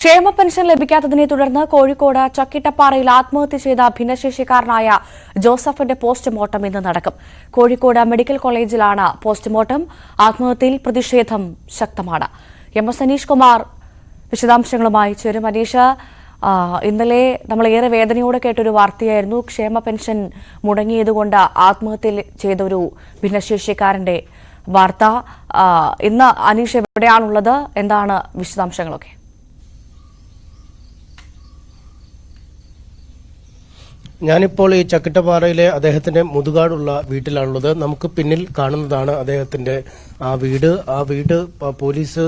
ക്ഷേമ പെൻഷൻ ലഭിക്കാത്തതിനെ തുടർന്ന് കോഴിക്കോട് ചക്കിട്ടപ്പാറയിൽ ആത്മഹത്യ ചെയ്ത ഭിന്നശേഷിക്കാരനായ ജോസഫിന്റെ പോസ്റ്റ്മോർട്ടം ഇന്ന് നടക്കും. കോഴിക്കോട് മെഡിക്കൽ കോളേജിലാണ് പോസ്റ്റ്മോർട്ടം. ആത്മഹത്യയിൽ പ്രതിഷേധം ശക്തമാണ്. എം.എസ്. അനീഷ് കുമാർ വിശദാംശങ്ങളുമായി ചേരും. അനീഷ്, ഇന്നലെ നമ്മൾ ഏറെ വേദനയോടെ കേട്ടൊരു വാർത്തയായിരുന്നു ക്ഷേമ പെൻഷൻ മുടങ്ങിയതുകൊണ്ട് ആത്മഹത്യ ചെയ്ത ഒരു ഭിന്നശേഷിക്കാരന്റെ വാർത്ത. ഇന്ന് അനീഷ് എവിടെയാണുള്ളത്? എന്താണ് വിശദാംശങ്ങളൊക്കെ? ഞാനിപ്പോൾ ഈ ചക്കിട്ടപ്പാറയിലെ അദ്ദേഹത്തിന്റെ മുതുകാടുള്ള വീട്ടിലാണുള്ളത്. നമുക്ക് പിന്നിൽ കാണുന്നതാണ് അദ്ദേഹത്തിന്റെ ആ വീട് പോലീസ്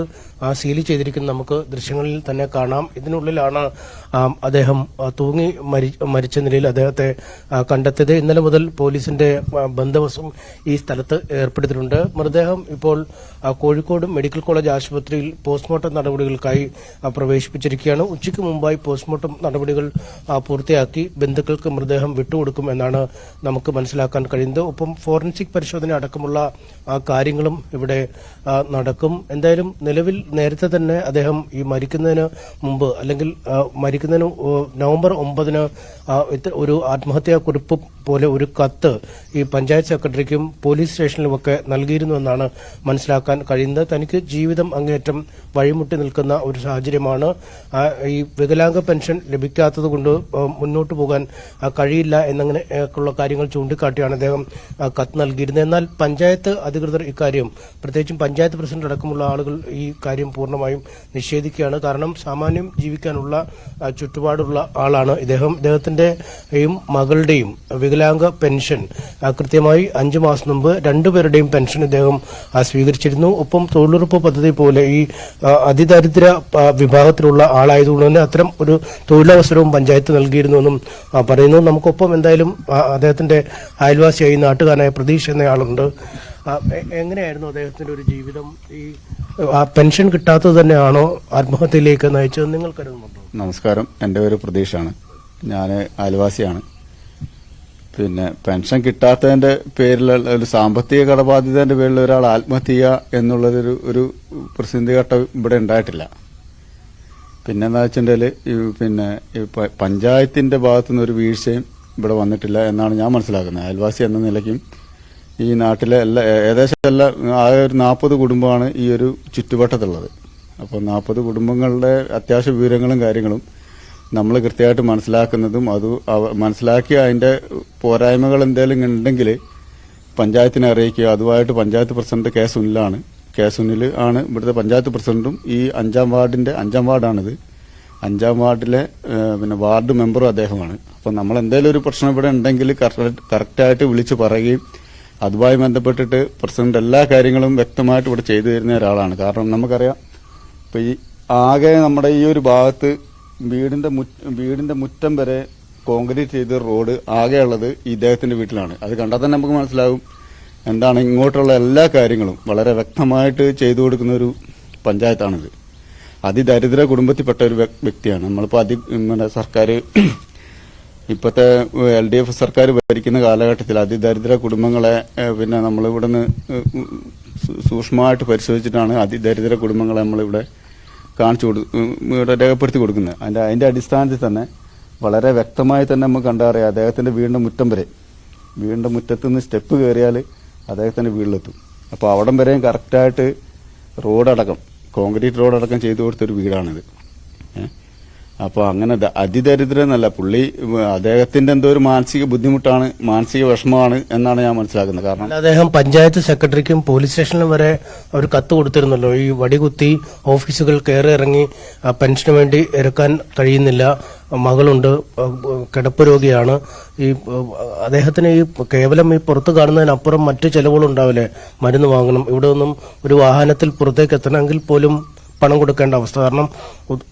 സീൽ ചെയ്തിരിക്കുന്ന നമുക്ക് ദൃശ്യങ്ങളിൽ തന്നെ കാണാം. ഇതിനുള്ളിലാണ് അദ്ദേഹം തൂങ്ങി മരിച്ച നിലയിൽ അദ്ദേഹത്തെ കണ്ടെത്തിയത്. ഇന്നലെ മുതൽ പോലീസിന്റെ ബന്ദോബസ്തും ഈ സ്ഥലത്ത് ഏർപ്പെടുത്തിയിട്ടുണ്ട്. മൃതദേഹം ഇപ്പോൾ കോഴിക്കോട് മെഡിക്കൽ കോളേജ് ആശുപത്രിയിൽ പോസ്റ്റ്മോർട്ടം നടപടികൾക്കായി പ്രവേശിപ്പിച്ചിരിക്കുകയാണ്. ഉച്ചയ്ക്ക് മുമ്പായി പോസ്റ്റ്മോർട്ടം നടപടികൾ പൂർത്തിയാക്കി ബന്ധുക്കൾക്ക് മൃതദേഹം വിട്ടുകൊടുക്കും എന്നാണ് നമുക്ക് മനസ്സിലാക്കാൻ കഴിയുന്നത്. ഒപ്പം ഫോറൻസിക് പരിശോധന അടക്കമുള്ള കാര്യങ്ങളും ഇവിടെ നടക്കും. എന്തായാലും നിലവിൽ നേരത്തെ തന്നെ അദ്ദേഹം ഈ മരിക്കുന്നതിന് മുമ്പ് അല്ലെങ്കിൽ മരിക്കുന്നതിന് നവംബർ 9 ഒരു ആത്മഹത്യാ കുറിപ്പ് പോലെ ഒരു കത്ത് ഈ പഞ്ചായത്ത് സെക്രട്ടറിക്കും പോലീസ് സ്റ്റേഷനിലുമൊക്കെ നൽകിയിരുന്നു എന്നാണ് മനസ്സിലാക്കാൻ കഴിയുന്നത്. തനിക്ക് ജീവിതം അങ്ങേയറ്റം വഴിമുട്ടി നിൽക്കുന്ന ഒരു സാഹചര്യമാണ്. ഈ വികലാംഗ പെൻഷൻ ലഭിക്കാത്തതുകൊണ്ട് മുന്നോട്ട് പോകാൻ കഴിയില്ല എന്നങ്ങനെയൊക്കെയുള്ള കാര്യങ്ങൾ ചൂണ്ടിക്കാട്ടിയാണ് അദ്ദേഹം കത്ത് നൽകിയിരുന്നത്. എന്നാൽ പഞ്ചായത്ത് അധികൃതർ ഇക്കാര്യം, പ്രത്യേകിച്ചും പഞ്ചായത്ത് പ്രസിഡന്റ് അടക്കമുള്ള ആളുകൾ ഈ കാര്യം പൂർണ്ണമായും നിഷേധിക്കുകയാണ്. കാരണം സാമാന്യം ജീവിക്കാനുള്ള ചുറ്റുപാടുള്ള ആളാണ് ഇദ്ദേഹത്തിന്റെയും മകളുടെയും വികലാംഗ പെൻഷൻ കൃത്യമായി 5 മാസം മുമ്പ് രണ്ടുപേരുടെയും പെൻഷൻ ഇദ്ദേഹം സ്വീകരിച്ചിരുന്നു. ഒപ്പം തൊഴിലുറപ്പ് പദ്ധതി പോലെ ഈ അതിദരിദ്ര വിഭാഗത്തിലുള്ള ആളായതുകൊണ്ട് തന്നെ അത്തരം ഒരു തൊഴിലവസരവും പഞ്ചായത്ത് നൽകിയിരുന്നുവെന്നും പറയുന്നു. നമുക്കൊപ്പം എന്തായാലും അദ്ദേഹത്തിന്റെ അയൽവാസിയായി നാട്ടുകാരനായ പ്രതീഷ് എന്നയാളുണ്ട്. എങ്ങനെയായിരുന്നു അദ്ദേഹത്തിന്റെ ഒരു ജീവിതം? ഈ പെൻഷൻ കിട്ടാത്തത് തന്നെയാണോ ആത്മഹത്യയിലേക്ക് നയിച്ചത് നിങ്ങൾ കരുതുന്നുണ്ടോ? നമസ്കാരം, എൻ്റെ പേര് പ്രതീഷാണ്. ഞാൻ അയൽവാസിയാണ്. പിന്നെ പെൻഷൻ കിട്ടാത്തതിന്റെ പേരിലുള്ള ഒരു സാമ്പത്തിക കടബാധ്യതയുടെ പേരിൽ ഒരാൾ ആത്മഹത്യ ചെയ്യുക എന്നുള്ളതൊരു ഒരു പ്രതിസന്ധി ഘട്ടം ഇവിടെ ഉണ്ടായിട്ടില്ല. പിന്നെന്താ വെച്ചിട്ടുണ്ടെങ്കിൽ പിന്നെ പഞ്ചായത്തിന്റെ ഭാഗത്തുനിന്ന് ഒരു വീഴ്ചയും ഇവിടെ വന്നിട്ടില്ല എന്നാണ് ഞാൻ മനസ്സിലാക്കുന്നത്. അയൽവാസി എന്ന നിലയ്ക്കും ഈ നാട്ടിലെ ഏകദേശം ആകെ ഒരു 40 കുടുംബമാണ് ഈ ഒരു ചുറ്റുവട്ടത്തുള്ളത്. അപ്പോൾ 40 കുടുംബങ്ങളുടെ അത്യാവശ്യ വിവരങ്ങളും കാര്യങ്ങളും നമ്മൾ കൃത്യമായിട്ട് മനസ്സിലാക്കുന്നതും അത് മനസ്സിലാക്കി അതിന്റെ പോരായ്മകൾ എന്തെങ്കിലും ഉണ്ടെങ്കിൽ പഞ്ചായത്തിനെ അറിയിക്കുക. അതുമായിട്ട് പഞ്ചായത്ത് പ്രസിഡന്റ് കെ സുനിൽ ആണ് ഇവിടുത്തെ പഞ്ചായത്ത് പ്രസിഡന്റും. ഈ 5ാം വാർഡാണിത്. 5ാം വാർഡിലെ പിന്നെ വാർഡ് മെമ്പറും അദ്ദേഹമാണ്. അപ്പം നമ്മൾ എന്തെങ്കിലും ഒരു പ്രശ്നം ഇവിടെ ഉണ്ടെങ്കിൽ കറക്റ്റായിട്ട് വിളിച്ചു പറയുകയും അതുമായി ബന്ധപ്പെട്ടിട്ട് പ്രസിഡന്റ് എല്ലാ കാര്യങ്ങളും വ്യക്തമായിട്ട് ഇവിടെ ചെയ്തു തരുന്ന ഒരാളാണ്. കാരണം നമുക്കറിയാം, ഇപ്പൊ ഈ ആകെ നമ്മുടെ ഈ ഒരു ഭാഗത്ത് വീടിന്റെ മുറ്റം വരെ കോൺക്രീറ്റ് ചെയ്ത റോഡ് ആകെയുള്ളത് ഇദ്ദേഹത്തിന്റെ വീട്ടിലാണ്. അത് കണ്ടാൽ തന്നെ നമുക്ക് മനസ്സിലാവും എന്താണ് ഇങ്ങോട്ടുള്ള എല്ലാ കാര്യങ്ങളും വളരെ വ്യക്തമായിട്ട് ചെയ്തു കൊടുക്കുന്ന ഒരു പഞ്ചായത്താണിത്. അതിദരിദ്ര കുടുംബത്തിൽപ്പെട്ട ഒരു വ്യക്തിയാണ്. നമ്മളിപ്പോൾ സർക്കാർ ഇപ്പോഴത്തെ LDF സർക്കാർ ഭരിക്കുന്ന കാലഘട്ടത്തിൽ അതിദരിദ്ര കുടുംബങ്ങളെ പിന്നെ നമ്മളിവിടുന്ന് സൂക്ഷ്മമായിട്ട് പരിശോധിച്ചിട്ടാണ് അതിദരിദ്ര കുടുംബങ്ങളെ നമ്മളിവിടെ ഇവിടെ രേഖപ്പെടുത്തി കൊടുക്കുന്നത്. അതിന്റെ അടിസ്ഥാനത്തിൽ തന്നെ വളരെ വ്യക്തമായി തന്നെ നമുക്ക് കണ്ടറിയാം അദ്ദേഹത്തിന്റെ വീടിന്റെ മുറ്റത്ത് നിന്ന് സ്റ്റെപ്പ് കയറിയാൽ അദ്ദേഹത്തിന്റെ വീട്ടിലെത്തും. അപ്പോൾ അവിടം വരെയും കറക്റ്റായിട്ട് കോൺക്രീറ്റ് റോഡടക്കം ചെയ്തു കൊടുത്തൊരു വീടാണിത്. അപ്പോൾ അങ്ങനെ അതിദരിദ്രന്നല്ല പുള്ളി, അദ്ദേഹത്തിന്റെ എന്തോ ഒരു മാനസിക ബുദ്ധിമുട്ടാണ്, മാനസിക വിഷമമാണ് എന്നാണ് ഞാൻ മനസ്സിലാക്കുന്നത്. കാരണം അദ്ദേഹം പഞ്ചായത്ത് സെക്രട്ടറിക്കും പോലീസ് സ്റ്റേഷനിലും വരെ ഒരു കത്ത് കൊടുത്തിരുന്നല്ലോ. ഈ വടികുത്തി ഓഫീസുകൾ കയറി ഇറങ്ങി പെൻഷന് വേണ്ടി ഇറക്കാൻ കഴിയുന്നില്ല, മകളുണ്ട്, കിടപ്പ് രോഗിയാണ്. ഈ അദ്ദേഹത്തിന് ഈ കേവലം ഈ പുറത്ത് കാണുന്നതിനപ്പുറം മറ്റു ചെലവുകളുണ്ടാവില്ലേ? മരുന്ന് വാങ്ങണം, ഇവിടെ ഒന്നും ഒരു വാഹനത്തിൽ പുറത്തേക്ക് എത്തണമെങ്കിൽ പോലും പണം കൊടുക്കേണ്ട അവസ്ഥ. കാരണം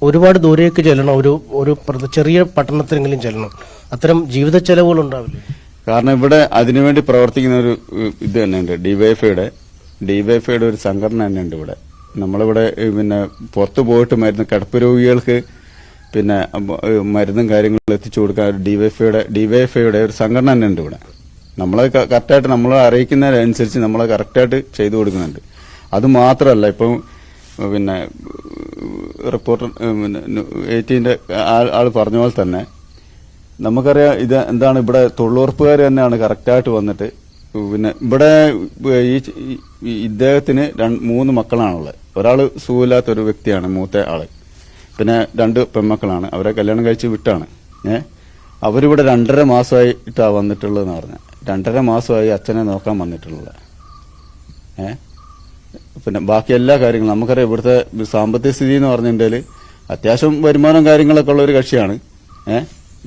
ഒരുപാട് ദൂരേക്ക് ചെല്ലണം, ഒരു ചെറിയ പട്ടണത്തിലെങ്കിലും ചെല്ലണം. അത്തരം ജീവിത ചെലവുകൾ ഉണ്ടാവില്ലേ? കാരണം ഇവിടെ അതിനുവേണ്ടി പ്രവർത്തിക്കുന്ന ഒരു ഇത് തന്നെയുണ്ട്. ഡിവൈഎഫ്ഐയുടെ ഒരു സംഘടന തന്നെയുണ്ട് ഇവിടെ. നമ്മളിവിടെ പിന്നെ പുറത്തു പോയിട്ട് കിടപ്പ് രോഗികൾക്ക് പിന്നെ മരുന്നും കാര്യങ്ങളും എത്തിച്ചു കൊടുക്കാൻ ഡിവൈഎഫ്ഐയുടെ ഒരു സംഘടന തന്നെയുണ്ട് ഇവിടെ. നമ്മളെ കറക്റ്റായിട്ട് നമ്മളെ അറിയിക്കുന്നതിനനുസരിച്ച് നമ്മളെ കറക്റ്റായിട്ട് ചെയ്തു കൊടുക്കുന്നുണ്ട്. അത് മാത്രമല്ല, ഇപ്പം പിന്നെ റിപ്പോർട്ടർ 18 ആൾ പറഞ്ഞ പോലെ തന്നെ നമുക്കറിയാം ഇത് എന്താണ് ഇവിടെ തൊഴിലുറപ്പുകാർ തന്നെയാണ് കറക്റ്റായിട്ട് വന്നിട്ട് പിന്നെ ഇവിടെ ഇദ്ദേഹത്തിന് 3 മക്കളാണുള്ളത്. ഒരാൾ സുഖമില്ലാത്ത ഒരു വ്യക്തിയാണ് മൂത്ത ആള്, പിന്നെ 2 പെൺമക്കളാണ്. അവരെ കല്യാണം കഴിച്ച് വിട്ടാണ്. അവരിവിടെ 2.5 മാസമായിട്ടാണ് വന്നിട്ടുള്ളതെന്ന് പറഞ്ഞാൽ 2.5 മാസമായി അച്ഛനെ നോക്കാൻ വന്നിട്ടുള്ളത്. പിന്നെ ബാക്കി എല്ലാ കാര്യങ്ങളും നമുക്കറിയാം. ഇവിടുത്തെ സാമ്പത്തിക സ്ഥിതി എന്ന് പറഞ്ഞിട്ടുണ്ടെങ്കിൽ അത്യാവശ്യം വരുമാനം കാര്യങ്ങളൊക്കെ ഉള്ള ഒരു കക്ഷിയാണ്.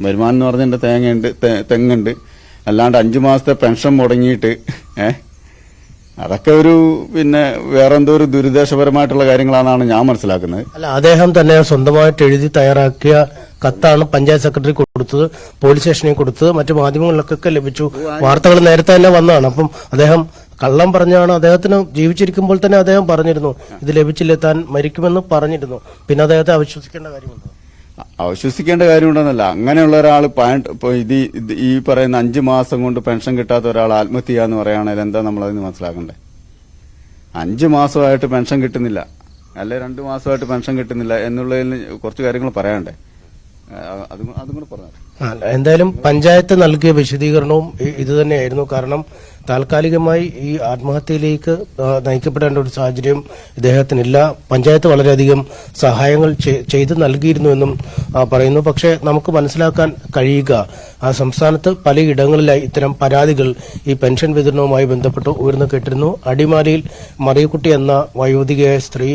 വരുമാനം എന്ന് പറഞ്ഞിട്ടുണ്ടെങ്കിൽ തെങ്ങുണ്ട്, അല്ലാണ്ട് 5 മാസത്തെ പെൻഷൻ മുടങ്ങിയിട്ട് അതൊക്കെ ഒരു പിന്നെ വേറെന്തോ ഒരു ദുരുദ്ദേശപരമായിട്ടുള്ള കാര്യങ്ങളാണെന്നാണ് ഞാൻ മനസ്സിലാക്കുന്നത്. അല്ല, അദ്ദേഹം തന്നെ സ്വന്തമായിട്ട് എഴുതി തയ്യാറാക്കിയ കത്താണ് പഞ്ചായത്ത് സെക്രട്ടറി കൊടുത്തത്, പോലീസ് സ്റ്റേഷനിൽ കൊടുത്തത്, മറ്റു മാധ്യമങ്ങളിലൊക്കെ ലഭിച്ചു. വാർത്തകൾ നേരത്തെ തന്നെ വന്നതാണ്. അപ്പം അദ്ദേഹം കള്ളം പറഞ്ഞാണ്. അദ്ദേഹത്തിന് ജീവിച്ചിരിക്കുമ്പോൾ തന്നെ അദ്ദേഹം പറഞ്ഞിരുന്നു ഇത് ലഭിച്ചില്ല, താൻ മരിക്കുമെന്ന് പറഞ്ഞിരുന്നു. പിന്നെ അദ്ദേഹത്തെ അവിശ്വസിക്കേണ്ട കാര്യമുണ്ടോ? അവിശ്വസിക്കേണ്ട കാര്യമുണ്ടെന്നല്ല, അങ്ങനെയുള്ള ഒരാൾ ഈ പറയുന്ന 5 മാസം കൊണ്ട് പെൻഷൻ കിട്ടാത്ത ഒരാൾ ആത്മഹത്യ ചെയ്യാന്ന് പറയുകയാണെങ്കിൽ എന്താ നമ്മളതിന് മനസ്സിലാക്കണ്ടേ? 5 മാസമായിട്ട് പെൻഷൻ കിട്ടുന്നില്ല, അല്ലെ 2 മാസമായിട്ട് പെൻഷൻ കിട്ടുന്നില്ല എന്നുള്ളതിൽ കുറച്ച് കാര്യങ്ങൾ പറയാണ്ടേ? അതും കൂടെ പറഞ്ഞു. എന്തായാലും പഞ്ചായത്ത് നൽകിയ വിശദീകരണവും ഇത് തന്നെയായിരുന്നു. കാരണം താൽക്കാലികമായി ഈ ആത്മഹത്യയിലേക്ക് നയിക്കപ്പെടേണ്ട ഒരു സാഹചര്യം ഇദ്ദേഹത്തിനില്ല. പഞ്ചായത്ത് വളരെയധികം സഹായങ്ങൾ ചെയ്തു നൽകിയിരുന്നുവെന്നും പറയുന്നു. പക്ഷേ നമുക്ക് മനസ്സിലാക്കാൻ കഴിയുക സംസ്ഥാനത്ത് പലയിടങ്ങളിലായി ഇത്തരം പരാതികൾ ഈ പെൻഷൻ വിതരണവുമായി ബന്ധപ്പെട്ട് ഉയർന്നു കേട്ടിരുന്നു. അടിമാലിയിൽ മറിയക്കുട്ടി എന്ന വയോധികയായ സ്ത്രീ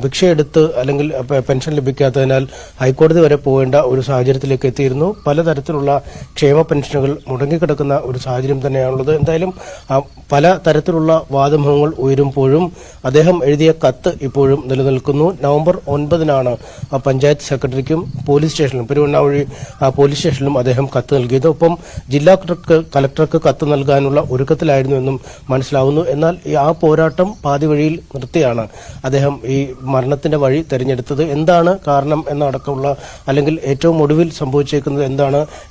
ഭിക്ഷയെടുത്ത് അല്ലെങ്കിൽ പെൻഷൻ ലഭിക്കാത്തതിനാൽ ഹൈക്കോടതി വരെ പോകേണ്ട ഒരു സാഹചര്യത്തിലേക്ക് എത്തിയിരുന്നു. പലതരത്തിലുള്ള ക്ഷേമ പെൻഷനുകൾ മുടങ്ങിക്കിടക്കുന്ന ഒരു സാഹചര്യം തന്നെയാണുള്ളത്. എന്തായാലും പല തരത്തിലുള്ള വാദമുഖങ്ങൾ ഉയരുമ്പോഴും അദ്ദേഹം എഴുതിയ കത്ത് ഇപ്പോഴും നിലനിൽക്കുന്നു. നവംബർ 9-നാണ് പഞ്ചായത്ത് സെക്രട്ടറിക്കും പോലീസ് സ്റ്റേഷനിലും പെരുവണ്ണാമൊഴി പോലീസ് സ്റ്റേഷനിലും അദ്ദേഹം കത്ത് നൽകിയത്. ഒപ്പം ജില്ലാ കളക്ടർക്ക് കത്ത് നൽകാനുള്ള ഒരുക്കത്തിലായിരുന്നു എന്നും മനസ്സിലാവുന്നു. എന്നാൽ ആ പോരാട്ടം പാതി വഴിയിൽ നിർത്തിയാണ് അദ്ദേഹം ഈ മരണത്തിന്റെ വഴി തെരഞ്ഞെടുത്തത്. എന്താണ് കാരണം എന്നടക്കമുള്ള അല്ലെങ്കിൽ ഏറ്റവും ഒടുവിൽ സംഭവിച്ചേക്കുന്നത്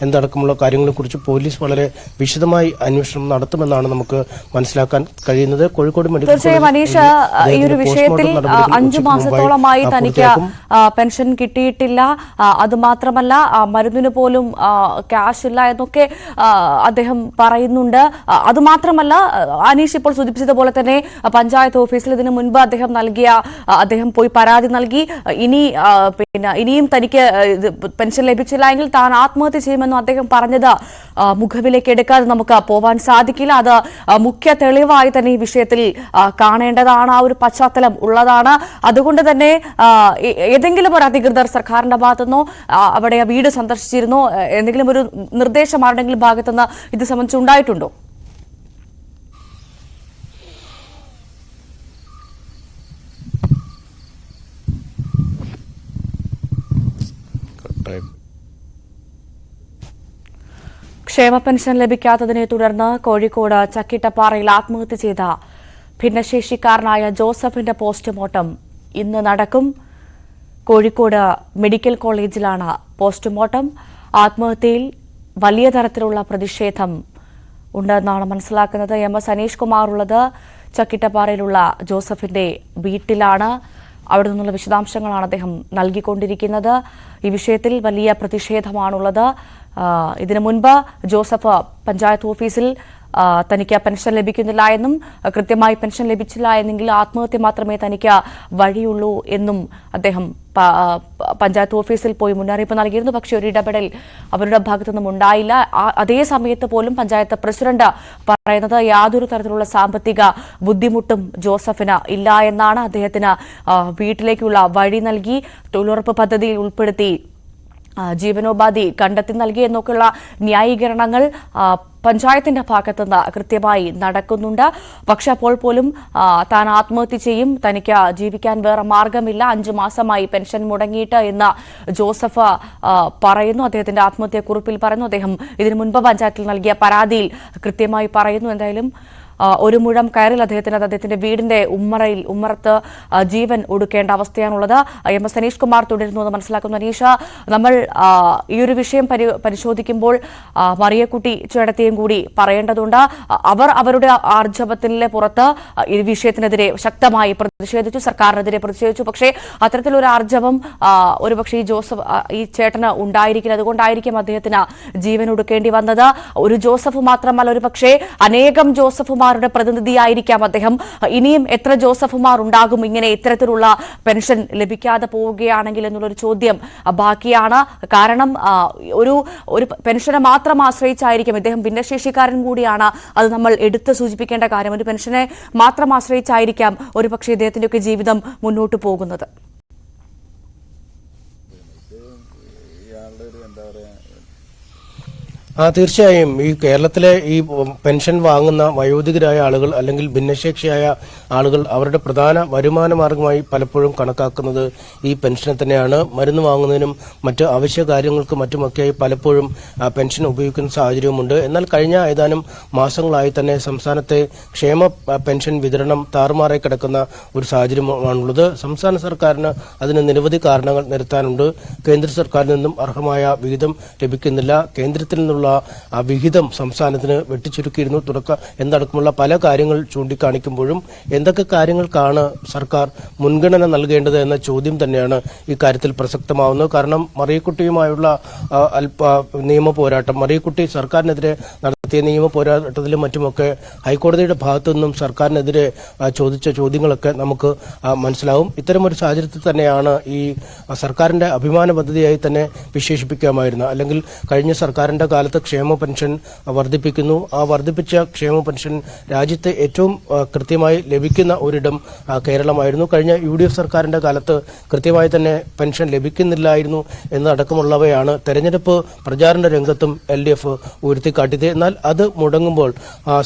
എന്തടക്കമുള്ള കാര്യങ്ങളെക്കുറിച്ച് പോലീസ് വളരെ വിശദമായി അന്വേഷണം നടത്തുമെന്നാണ് നമുക്ക് മനസ്സിലാക്കാൻ കഴിയുന്നത്. കോഴിക്കോട് മെഡിക്കൽ മനീഷ്, ഈ ഒരു വിഷയത്തിൽ 5 മാസത്തോളമായി തനിക്ക് പെൻഷൻ കിട്ടിയിട്ടില്ല, അതുമാത്രമല്ല മരുന്നിന് പോലും ക്യാഷ് ഇല്ല എന്നൊക്കെ അദ്ദേഹം പറയുന്നുണ്ട്. അതുമാത്രമല്ല, അനീഷ് ഇപ്പോൾ സൂചിപ്പിച്ചതുപോലെ തന്നെ പഞ്ചായത്ത് ഓഫീസിൽ ഇതിനു മുൻപ് അദ്ദേഹം പോയി പരാതി നൽകി. ഇനിയും തനിക്ക് പെൻഷൻ ലഭിച്ചില്ല എങ്കിൽ താൻ ആത്മഹത്യ ചെയ്യുമെന്നും അദ്ദേഹം പറഞ്ഞത് മുഖവിലേക്ക് എടുക്കാതെ നമുക്ക് പോവാൻ സാധിക്കില്ല. അത് മുഖ്യ തെളിവായി തന്നെ ഈ വിഷയത്തിൽ കാണേണ്ടതാണ്. ആ ഒരു പശ്ചാത്തലം ഉള്ളതാണ്. അതുകൊണ്ട് തന്നെ ഏതെങ്കിലും ഒരു അധികൃതർ സർക്കാരിന്റെ ഭാഗത്തുനിന്നോ അവിടെ വീട് സന്ദർശിച്ചിരുന്നോ, എന്തെങ്കിലും ഒരു നിർദ്ദേശം ആരുടെങ്കിലും ഭാഗത്തുനിന്ന് ഇത് സംബന്ധിച്ച് ഉണ്ടായിട്ടുണ്ടോ? ക്ഷേമ പെൻഷൻ ലഭിക്കാത്തതിനെ തുടർന്ന് കോഴിക്കോട് ചക്കിട്ടപ്പാറയിൽ ആത്മഹത്യ ചെയ്ത ഭിന്നശേഷിക്കാരനായ ജോസഫിന്റെ പോസ്റ്റ്മോർട്ടം ഇന്ന് നടക്കും. കോഴിക്കോട് മെഡിക്കൽ കോളേജിലാണ് പോസ്റ്റ്മോർട്ടം. ആത്മഹത്യയിൽ വലിയ തരത്തിലുള്ള പ്രതിഷേധം ഉണ്ടെന്നാണ് മനസ്സിലാക്കുന്നത്. എം.എസ്. അനീഷ് കുമാർ ഉള്ളത് ചക്കിട്ടപ്പാറയിലുള്ള ജോസഫിന്റെ വീട്ടിലാണ്. അവിടെ നിന്നുള്ള വിശദാംശങ്ങളാണ് അദ്ദേഹം നൽകിക്കൊണ്ടിരിക്കുന്നത്. ഈ വിഷയത്തിൽ വലിയ പ്രതിഷേധമാണുള്ളത്. ഇതിനു മുൻപ് ജോസഫ് പഞ്ചായത്ത് ഓഫീസിൽ തനിക്ക് പെൻഷൻ ലഭിക്കുന്നില്ല എന്നും കൃത്യമായി പെൻഷൻ ലഭിച്ചില്ല എന്നെങ്കിൽ ആത്മഹത്യ മാത്രമേ തനിക്ക് വഴിയുള്ളൂ എന്നും അദ്ദേഹം പഞ്ചായത്ത് ഓഫീസിൽ പോയി മുന്നറിയിപ്പ് നൽകിയിരുന്നു. പക്ഷേ ഒരു ഇടപെടൽ അവരുടെ ഭാഗത്തുനിന്നും ഉണ്ടായില്ല. അതേ സമയത്ത് പോലും പഞ്ചായത്ത് പ്രസിഡന്റ് പറയുന്നത് യാതൊരു തരത്തിലുള്ള സാമ്പത്തിക ബുദ്ധിമുട്ടും ജോസഫിന് ഇല്ല എന്നാണ്. അദ്ദേഹത്തിന് വീട്ടിലേക്കുള്ള വഴി നൽകി, തൊഴിലുറപ്പ് പദ്ധതിയിൽ ഉൾപ്പെടുത്തി ജീവനോപാധി കണ്ടെത്തി നൽകി എന്നൊക്കെയുള്ള ന്യായീകരണങ്ങൾ പഞ്ചായത്തിന്റെ ഭാഗത്തുനിന്ന് കൃത്യമായി നടക്കുന്നുണ്ട്. പക്ഷെ അപ്പോൾ പോലും താൻ ആത്മഹത്യ ചെയ്യും, തനിക്ക് ജീവിക്കാൻ വേറെ മാർഗമില്ല, 5 മാസമായി പെൻഷൻ മുടങ്ങിയിട്ട് എന്ന് ജോസഫ് പറയുന്നു. അദ്ദേഹത്തിന്റെ ആത്മഹത്യാക്കുറിപ്പിൽ പറയുന്നു. അദ്ദേഹം ഇതിനു മുൻപ് പഞ്ചായത്തിൽ നൽകിയ പരാതിയിൽ കൃത്യമായി പറയുന്നു. എന്തായാലും ഒരു മുഴം കയറിൽ അദ്ദേഹത്തിന്റെ വീടിന്റെ ഉമ്മറത്ത് ജീവൻ ഒടുക്കേണ്ട അവസ്ഥയാണുള്ളത്. എം എസ് അനീഷ് കുമാർ തുടരുന്നു എന്ന് മനസ്സിലാക്കുന്നു. അനീഷ, നമ്മൾ ഈ ഒരു വിഷയം പരിശോധിക്കുമ്പോൾ മറിയക്കുട്ടി ചേട്ടത്തെയും കൂടി പറയേണ്ടതുണ്ട്. അവർ അവരുടെ ആർജവത്തിന് പുറത്ത് ഈ വിഷയത്തിനെതിരെ ശക്തമായി പ്രതിഷേധിച്ചു, സർക്കാരിനെതിരെ പ്രതിഷേധിച്ചു. പക്ഷേ അത്തരത്തിലൊരു ആർജവം ഒരുപക്ഷെ ഈ ചേട്ടന് ഉണ്ടായിരിക്കില്ല. അതുകൊണ്ടായിരിക്കും അദ്ദേഹത്തിന് ജീവൻ ഒടുക്കേണ്ടി വന്നത്. ഒരു ജോസഫ് മാത്രമല്ല, ഒരു പക്ഷേ അനേകം ജോസഫുമാരുടെ പ്രതിനിധിയായിരിക്കാം അദ്ദേഹം. ഇനിയും എത്ര ജോസഫുമാർ ഉണ്ടാകും ഇങ്ങനെ ഇത്തരത്തിലുള്ള പെൻഷൻ ലഭിക്കാതെ പോവുകയാണെങ്കിൽ എന്നുള്ളൊരു ചോദ്യം ബാക്കിയാണ്. കാരണം ഒരു പെൻഷനെ മാത്രം ആശ്രയിച്ചായിരിക്കും, ഇദ്ദേഹം ഭിന്നശേഷിക്കാരൻ കൂടിയാണ്, അത് നമ്മൾ എടുത്ത് സൂചിപ്പിക്കേണ്ട കാര്യം. ഒരു പെൻഷനെ മാത്രം ആശ്രയിച്ചായിരിക്കാം ഒരു പക്ഷേ ഇദ്ദേഹത്തിന്റെയൊക്കെ ജീവിതം മുന്നോട്ട് പോകുന്നത്. തീർച്ചയായും ഈ കേരളത്തിലെ ഈ പെൻഷൻ വാങ്ങുന്ന വയോധികരായ ആളുകൾ അല്ലെങ്കിൽ ഭിന്നശേഷിയായ ആളുകൾ അവരുടെ പ്രധാന വരുമാന മാർഗമായി പലപ്പോഴും കണക്കാക്കുന്നത് ഈ പെൻഷനെ തന്നെയാണ്. മരുന്ന് വാങ്ങുന്നതിനും മറ്റ് അവശ്യ കാര്യങ്ങൾക്കും മറ്റുമൊക്കെയായി പലപ്പോഴും പെൻഷൻ ഉപയോഗിക്കുന്ന സാഹചര്യവുമുണ്ട്. എന്നാൽ കഴിഞ്ഞ ഏതാനും മാസങ്ങളായി തന്നെ സംസ്ഥാനത്തെ ക്ഷേമ പെൻഷൻ വിതരണം താറുമാറായി കിടക്കുന്ന ഒരു സാഹചര്യമാണുള്ളത്. സംസ്ഥാന സർക്കാരിന് അതിന് നിരവധി കാരണങ്ങൾ നിരത്താനുണ്ട്. കേന്ദ്ര സർക്കാരിൽ നിന്നും അർഹമായ വിഹിതം ലഭിക്കുന്നില്ല. കേന്ദ്രത്തിൽ നിന്നുള്ള വിഹിതം സംസ്ഥാനത്തിന് വെട്ടിച്ചുരുക്കിയിരുന്നു എന്നടക്കമുള്ള പല കാര്യങ്ങൾ ചൂണ്ടിക്കാണിക്കുമ്പോഴും എന്തൊക്കെ കാര്യങ്ങൾക്കാണ് സർക്കാർ മുൻഗണന നൽകേണ്ടത് എന്ന ചോദ്യം തന്നെയാണ് ഈ കാര്യത്തിൽ പ്രസക്തമാവുന്നത്. കാരണം മറിയക്കുട്ടിയുമായുള്ള നിയമ പോരാട്ടം, മറിയക്കുട്ടി സർക്കാരിനെതിരെ നടത്തിയ നിയമ പോരാട്ടത്തിലും മറ്റുമൊക്കെ ഹൈക്കോടതിയുടെ ഭാഗത്തു നിന്നും സർക്കാരിനെതിരെ ചോദിച്ച ചോദ്യങ്ങളൊക്കെ നമുക്ക് മനസ്സിലാവും. ഇത്തരമൊരു സാഹചര്യത്തിൽ തന്നെയാണ് ഈ സർക്കാരിന്റെ അഭിമാന പദ്ധതിയായി തന്നെ വിശേഷിപ്പിക്കാമായിരുന്നത്. അല്ലെങ്കിൽ കഴിഞ്ഞ സർക്കാരിന്റെ കാലത്ത് ക്ഷേമ പെൻഷൻ വർദ്ധിപ്പിക്കുന്നു. ആ വർദ്ധിപ്പിച്ച ക്ഷേമ പെൻഷൻ രാജ്യത്തെ ഏറ്റവും കൃത്യമായി ലഭിക്കുന്ന ഒരിടം കേരളമായിരുന്നു. കഴിഞ്ഞ UDF സർക്കാരിന്റെ കാലത്ത് കൃത്യമായി തന്നെ പെൻഷൻ ലഭിക്കുന്നില്ലായിരുന്നു എന്നതടക്കമുള്ളവയാണ് തെരഞ്ഞെടുപ്പ് പ്രചാരണ രംഗത്തും LDF ഉയർത്തിക്കാട്ടിയത്. എന്നാൽ അത് മുടങ്ങുമ്പോൾ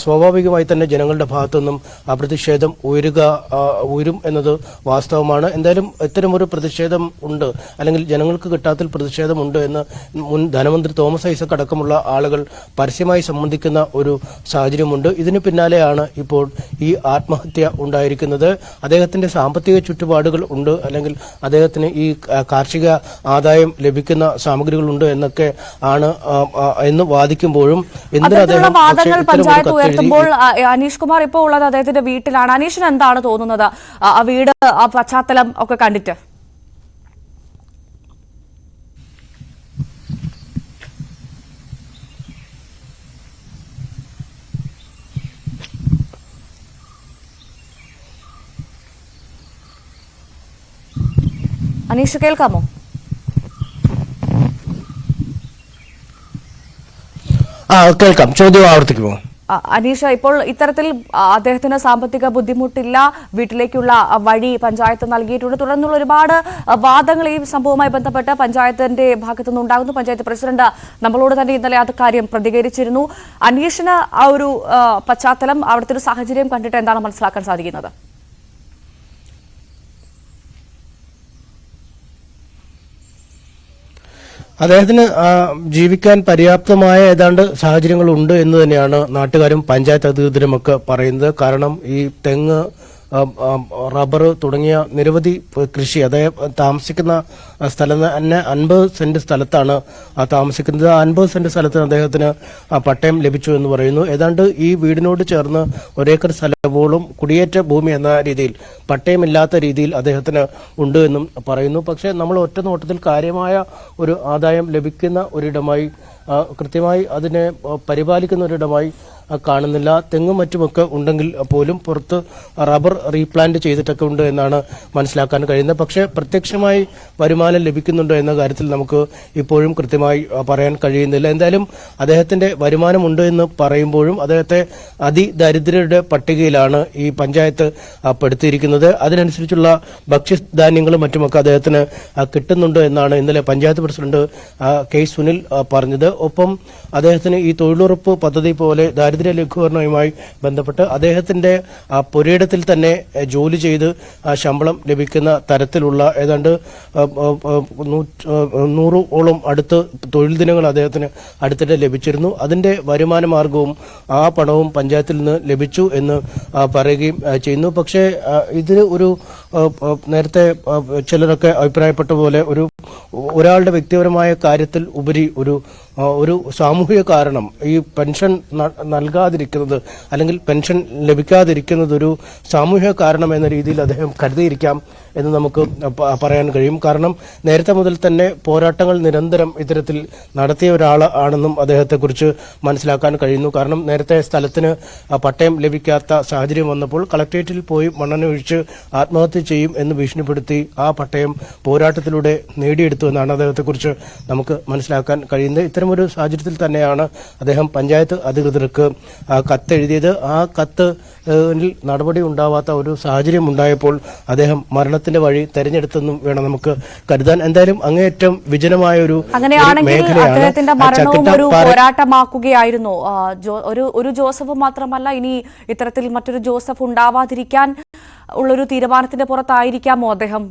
സ്വാഭാവികമായി തന്നെ ജനങ്ങളുടെ ഭാഗത്തുനിന്നും പ്രതിഷേധം ഉയരും എന്നത് വാസ്തവമാണ്. എന്തായാലും ഇത്തരമൊരു പ്രതിഷേധം ഉണ്ട്, അല്ലെങ്കിൽ ജനങ്ങൾക്ക് കിട്ടാത്തിൽ പ്രതിഷേധമുണ്ട് എന്ന് മുൻ ധനമന്ത്രി തോമസ് ഐസക് അടക്കമുള്ള ആളുകൾ പരസ്യമായി സംബന്ധിക്കുന്ന ഒരു സാഹചര്യമുണ്ട്. ഇതിന് പിന്നാലെയാണ് ഇപ്പോൾ ഈ ആത്മഹത്യ ഉണ്ടായിരിക്കുന്നത്. അദ്ദേഹത്തിന്റെ സാമ്പത്തിക ചുറ്റുപാടുകൾ ഉണ്ട്, അല്ലെങ്കിൽ അദ്ദേഹത്തിന് ഈ കാർഷിക ആദായം ലഭിക്കുന്ന സാമഗ്രികളുണ്ട് എന്നൊക്കെ ആണ് എന്ന് വാദിക്കുമ്പോഴും വാദങ്ങൾ പഞ്ചായത്ത് ഉയർത്തുമ്പോൾ അനീഷ് കുമാർ ഇപ്പോൾ ഉള്ളത് അദ്ദേഹത്തിന്റെ വീട്ടിലാണ്. അനീഷിന് എന്താണ് തോന്നുന്നത് ആ വീട്, ആ പശ്ചാത്തലം ഒക്കെ കണ്ടിട്ട്? അനീഷ് കേൾക്കാമോ? കേൾക്കാം. ചോദ്യം ആവർത്തിക്കുമോ? അനീഷ, ഇപ്പോൾ ഇത്തരത്തിൽ അദ്ദേഹത്തിന് സാമ്പത്തിക ബുദ്ധിമുട്ടില്ല, വീട്ടിലേക്കുള്ള വഴി പഞ്ചായത്ത് നൽകിയിട്ടുണ്ട്, തുടർന്നുള്ള ഒരുപാട് വാദങ്ങൾ ഈ സംഭവവുമായി ബന്ധപ്പെട്ട് പഞ്ചായത്തിന്റെ ഭാഗത്തുനിന്ന് ഉണ്ടാകുന്നു. പഞ്ചായത്ത് പ്രസിഡന്റ് നമ്മളോട് തന്നെ ഇന്നലെ അത് കാര്യം പ്രതികരിച്ചിരുന്നു. അനീഷിന് ആ ഒരു പശ്ചാത്തലം, അവിടുത്തെ ഒരു സാഹചര്യം കണ്ടിട്ട് എന്താണ് മനസ്സിലാക്കാൻ സാധിക്കുന്നത്? അദ്ദേഹത്തിന് ജീവിക്കാൻ പര്യാപ്തമായ ഏതാണ്ട് സാഹചര്യങ്ങളുണ്ട് എന്ന് തന്നെയാണ് നാട്ടുകാരും പഞ്ചായത്ത് അധികൃതരുമൊക്കെ പറയുന്നത്. കാരണം ഈ തെങ്ങ്, റബ്ബർ തുടങ്ങിയ നിരവധി കൃഷി, അതായത് താമസിക്കുന്ന സ്ഥലം തന്നെ 50 സെന്റ് സ്ഥലത്താണ് താമസിക്കുന്നത്. 50 സെന്റ് സ്ഥലത്തിന് അദ്ദേഹത്തിന് പട്ടയം ലഭിച്ചു എന്ന് പറയുന്നു. ഏതാണ്ട് ഈ വീടിനോട് ചേർന്ന് 1 ഏക്കർ സ്ഥലവും കുടിയേറ്റ ഭൂമി എന്ന രീതിയിൽ പട്ടയമില്ലാത്ത രീതിയിൽ അദ്ദേഹത്തിന് ഉണ്ട് എന്നും പറയുന്നു. പക്ഷേ നമ്മൾ ഒറ്റ നോട്ടത്തിൽ കാര്യമായ ഒരു ആദായം ലഭിക്കുന്ന ഒരിടമായി, കൃത്യമായി അതിനെ പരിപാലിക്കുന്ന ഒരിടമായി കാണുന്നില്ല. തെങ്ങും മറ്റുമൊക്കെ ഉണ്ടെങ്കിൽ പോലും പുറത്ത് റബ്ബർ റീപ്ലാന്റ് ചെയ്തിട്ടൊക്കെ ഉണ്ട് എന്നാണ് മനസ്സിലാക്കാൻ കഴിയുന്നത്. പക്ഷേ പ്രത്യക്ഷമായി വരുമാനം ലഭിക്കുന്നുണ്ടോ എന്ന കാര്യത്തിൽ നമുക്ക് ഇപ്പോഴും കൃത്യമായി പറയാൻ കഴിയുന്നില്ല. എന്തായാലും അദ്ദേഹത്തിന്റെ വരുമാനമുണ്ട് എന്ന് പറയുമ്പോഴും അദ്ദേഹത്തെ അതിദരിദ്രരുടെ പട്ടികയിലാണ് ഈ പഞ്ചായത്ത് പെടുത്തിയിരിക്കുന്നത്. അതിനനുസരിച്ചുള്ള ഭക്ഷ്യധാന്യങ്ങളും മറ്റുമൊക്കെ അദ്ദേഹത്തിന് കിട്ടുന്നുണ്ട് എന്നാണ് ഇന്നലെ പഞ്ചായത്ത് പ്രസിഡന്റ് K. സുനിൽ പറഞ്ഞത്. ഒപ്പം അദ്ദേഹത്തിന് ഈ തൊഴിലുറപ്പ് പദ്ധതി പോലെ ദാരിദ്ര്യ ലഘൂകരണവുമായി ബന്ധപ്പെട്ട് അദ്ദേഹത്തിന്റെ പുരയിടത്തിൽ തന്നെ ജോലി ചെയ്ത് ശമ്പളം ലഭിക്കുന്ന തരത്തിലുള്ള ഏതാണ്ട് 100ഓളം അടുത്ത് തൊഴിൽ ദിനങ്ങൾ അദ്ദേഹത്തിന് അടുത്തിടെ ലഭിച്ചിരുന്നു. അതിന്റെ വരുമാന മാർഗവും ആ പണവും പഞ്ചായത്തിൽ നിന്ന് ലഭിച്ചു എന്ന് പറയുകയും ചെയ്യുന്നു. പക്ഷേ ഇതിന് ഒരു നേരത്തെ ചിലരൊക്കെ അഭിപ്രായപ്പെട്ട പോലെ ഒരാളുടെ വ്യക്തിപരമായ കാര്യത്തിൽ ഉപരി ഒരു സാമൂഹിക കാരണം ഈ പെൻഷൻ നൽകാതിരിക്കുന്നത് അല്ലെങ്കിൽ പെൻഷൻ ലഭിക്കാതിരിക്കുന്നത് ഒരു സാമൂഹിക കാരണം എന്ന രീതിയിൽ അദ്ദേഹം കരുതിയിരിക്കാം എന്ന് നമുക്ക് പറയാൻ കഴിയും. കാരണം നേരത്തെ മുതൽ തന്നെ പോരാട്ടങ്ങൾ നിരന്തരം ഇത്തരത്തിൽ നടത്തിയ ഒരാളാണെന്നും അദ്ദേഹത്തെക്കുറിച്ച് മനസ്സിലാക്കാൻ കഴിയുന്നു. കാരണം നേരത്തെ സ്ഥലത്തിന് പട്ടയം ലഭിക്കാത്ത സാഹചര്യം വന്നപ്പോൾ കളക്ടറേറ്റിൽ പോയി മണ്ണെണ്ണ ഒഴിച്ച് ആത്മഹത്യ ചെയ്യും എന്ന് ഭീഷണിപ്പെടുത്തി ആ പട്ടയം പോരാട്ടത്തിലൂടെ നേടിയെടുത്തു എന്നാണ് അദ്ദേഹത്തെക്കുറിച്ച് നമുക്ക് മനസ്സിലാക്കാൻ കഴിയുന്നത്. ഇത്തരമൊരു സാഹചര്യത്തിൽ തന്നെയാണ് അദ്ദേഹം പഞ്ചായത്ത് അധികൃതർക്ക് കത്തെഴുതിയത്. ആ കത്ത് നടപടി ഉണ്ടാവാത്ത ഒരു സാഹചര്യം ഉണ്ടായപ്പോൾ അദ്ദേഹം മരണത്തിന്റെ വഴി തെരഞ്ഞെടുത്തെന്നും വേണം നമുക്ക് കരുതാൻ. എന്തായാലും അങ്ങേയറ്റം വിജനമായ ഒരു അദ്ദേഹത്തിന്റെ മരണവും ഒരു പോരാട്ടമാക്കുകയായിരുന്നു. ഒരു ജോസഫ് മാത്രമല്ല, ഇനി ഇത്തരത്തിൽ മറ്റൊരു ജോസഫ് ഉണ്ടാവാതിരിക്കാൻ ഉള്ളൊരു തീരുമാനത്തിന്റെ പുറത്തായിരിക്കാമോ അദ്ദേഹം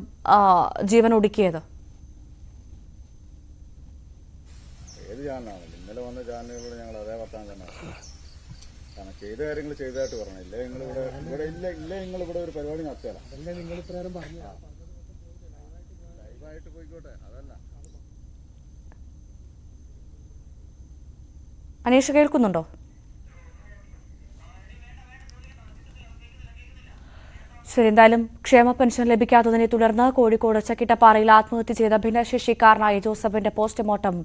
ജീവൻ ഒടുക്കിയത്? ഇന്നലെ വന്ന ചാനലുകളോട് ഞങ്ങൾ അതേ വർത്താനം തന്നെ കാരണം ചെയ്ത കാര്യങ്ങൾ ചെയ്തതായിട്ട് പറഞ്ഞു. ഇല്ല നിങ്ങളിവിടെ ഒരു പരിപാടി നടത്തിയാലോ ലൈവായിട്ട് പോയിക്കോട്ടെ. അതല്ല അനീഷ് കേൾക്കുന്നുണ്ടോ? ശരി, എന്തായാലും ക്ഷേമ പെൻഷൻ ലഭിക്കാത്തതിനെ തുടർന്ന് കോഴിക്കോട് ചക്കിട്ടപ്പാറയിൽ ആത്മഹത്യ ചെയ്ത ഭിന്നശേഷിക്കാരനായ ജോസഫിന്റെ പോസ്റ്റ്മോർട്ടം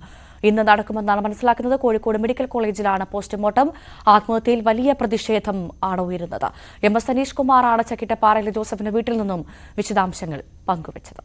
ഇന്ന് നടക്കുമെന്നാണ് മനസ്സിലാക്കുന്നത്. കോഴിക്കോട് മെഡിക്കൽ കോളേജിലാണ് പോസ്റ്റ്മോർട്ടം. ആത്മഹത്യയിൽ വലിയ പ്രതിഷേധം ആണ് ഉയരുന്നത്. എം എസ് അനീഷ് കുമാറാണ് ചക്കിട്ടപ്പാറയിലെ ജോസഫിന്റെ വീട്ടിൽ നിന്നും വിശദാംശങ്ങൾ പങ്കുവച്ചത്.